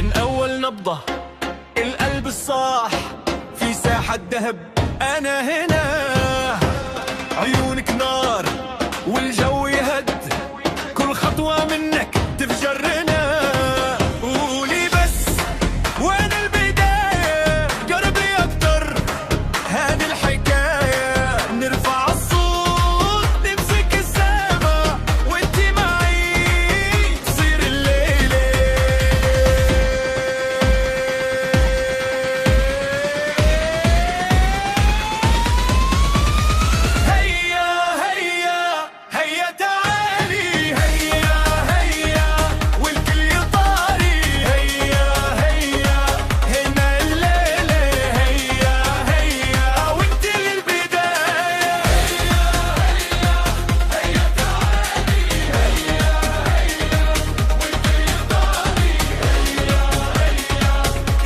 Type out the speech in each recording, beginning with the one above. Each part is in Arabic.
من أول نبضة القلب الصاح في ساحة ذهب، أنا هنا. عيونك نار والجو يهد، كل خطوة منك تفجرنا. قولي بس وين البداية، قربي أكتر هذه الحكاية. نرفع الصوت نمسك السما، وانتي معي تصير الليلة. هيا هيا هيا تعالي، هيا هيا والكل يطاري. هيا هيا هنا الليلة، هيا هيا وانتي للبداية. هيا تعالي، هيا هيا والكل يطاري. هيا هيا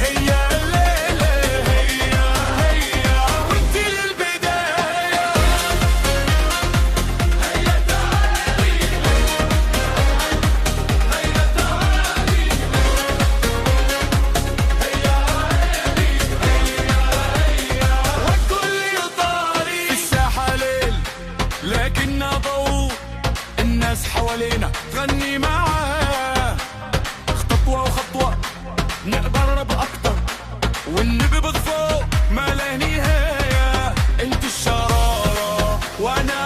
هيا الليلة، هيا هيا وانتي للبداية. والكل يطاري. الساحة ليل لكنها ضوء، الناس حوالينا تغني معاه. خطوة وخطوة نقرب أكتر، والنبي بالضوء ما له نهاية. انت الشرارة وأنا